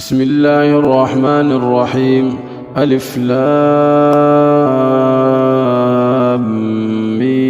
بسم الله الرحمن الرحيم. ألف لام ميم.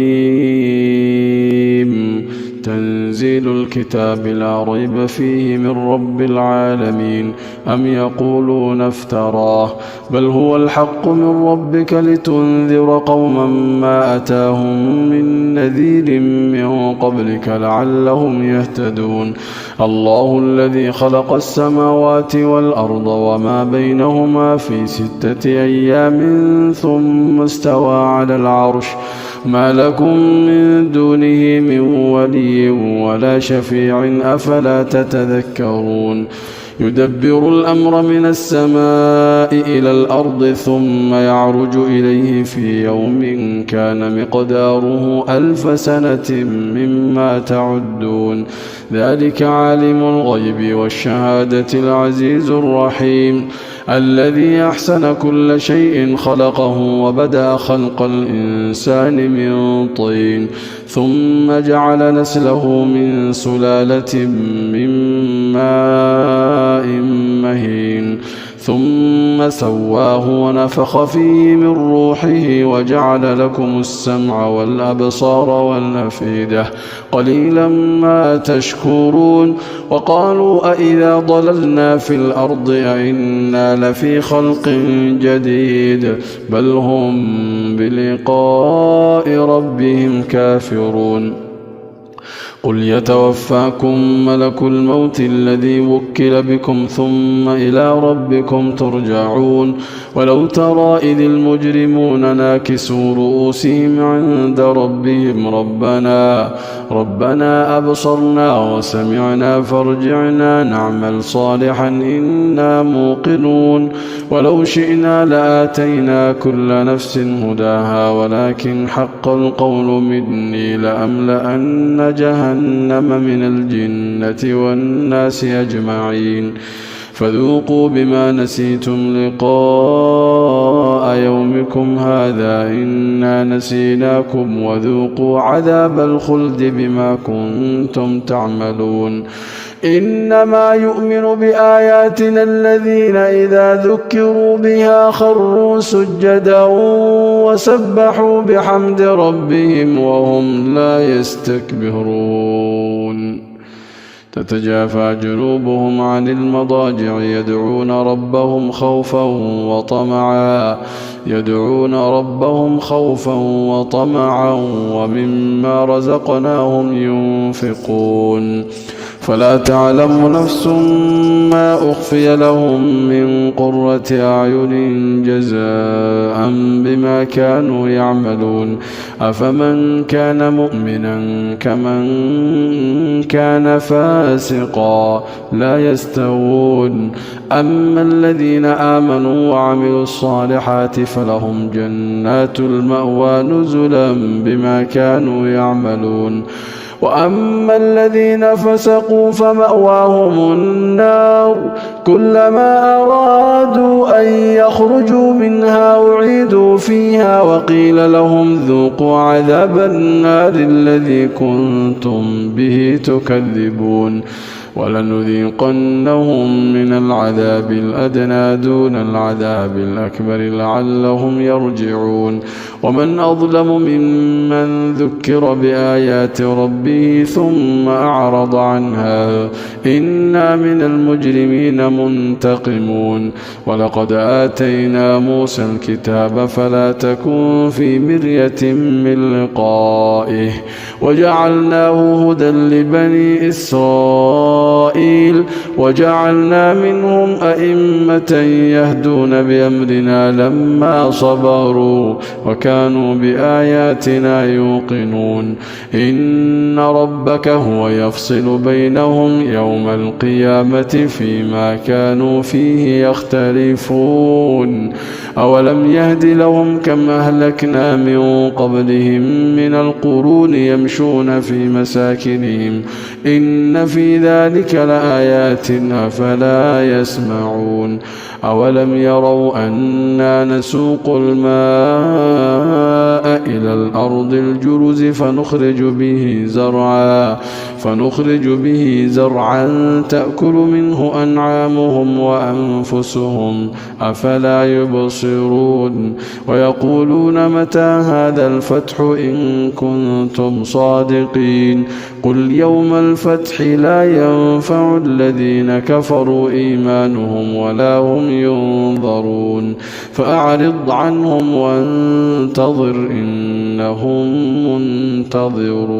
تنزيل الكتاب لا ريب فيه من رب العالمين. أم يقولون افتراه بل هو الحق من ربك لتنذر قوما ما أتاهم من نذير من قبلك لعلهم يهتدون. الله الذي خلق السماوات والأرض وما بينهما في 6 أيام ثم استوى على العرش ما لكم من دونه من ولي ولا شفيع أفلا تتذكرون. يدبر الأمر من السماء إلى الأرض ثم يعرج إليه في يوم كان مقداره 1000 سنة مما تعدون. ذلك عالم الغيب والشهادة العزيز الرحيم الذي أحسن كل شيء خلقه وبدأ خلق الإنسان من طين ثم جعل نسله من سلالة من ماء مهين ثم سواه ونفخ فيه من روحه وجعل لكم السمع والأبصار والأفئدة قليلا ما تشكرون. وقالوا أإذا ضللنا في الأرض أإنا لفي خلق جديد بل هم بلقاء ربهم كافرون. قل يتوفاكم ملك الموت الذي وكل بكم ثم إلى ربكم ترجعون. ولو ترى إذ المجرمون ناكسوا رؤوسهم عند ربهم ربنا أبصرنا وسمعنا فارجعنا نعمل صالحا إنا موقنون. ولو شئنا لآتينا كل نفس هداها ولكن حق القول مني لأملأن جهنم من الجنة والناس أجمعين. فذوقوا بما نسيتم لقاء يومكم هذا إنا نسيناكم وذوقوا عذاب الخلد بما كنتم تعملون. إنما يؤمن بآياتنا الذين إذا ذكروا بها خروا سجدا وسبحوا بحمد ربهم وهم لا يستكبرون. تتجافى جنوبهم عن المضاجع يدعون ربهم خوفا وطمعا ومما رزقناهم ينفقون. فلا تعلم نفس ما أخفي لهم من قرة أعين جزاء بما كانوا يعملون. أفمن كان مؤمنا كمن كان فاسقا لا يستوون. أما الذين آمنوا وعملوا الصالحات فلهم جنات المأوى نزلا بما كانوا يعملون. وأما الذين فسقوا فمأواهم النار كلما أرادوا أن يخرجوا منها أعيدوا فيها وقيل لهم ذوقوا عذاب النار الذي كنتم به تكذبون. ولنذيقنهم من العذاب الأدنى دون العذاب الأكبر لعلهم يرجعون. ومن أظلم ممن ذكر بآيات ربه ثم أعرض عنها إنا من المجرمين منتقمون. ولقد آتينا موسى الكتاب فلا تكن في مرية من لقائه وجعلناه هدى لبني إسرائيل وجعلنا منهم أئمة يهدون بأمرنا لما صبروا وكانوا بآياتنا يوقنون. إن ربك هو يفصل بينهم يوم القيامة فيما كانوا فيه يختلفون. أولم يهد لهم كم أهلكنا من قبلهم من القرون يمشون في مساكنهم إن في ذلك ذلك لآيات أفلا يسمعون أولم يروا أنا نسوق الماء إلى الأرض الجرز فنخرج به زرعا تأكل منه أنعامهم وأنفسهم أفلا يبصرون ويقولون متى هذا الفتح إن كنتم صادقين قل يوم الفتح لا ينفع الذين كفروا إيمانهم ولا هم ينظرون فأعرض عنهم وانتظر إنهم منتظرون.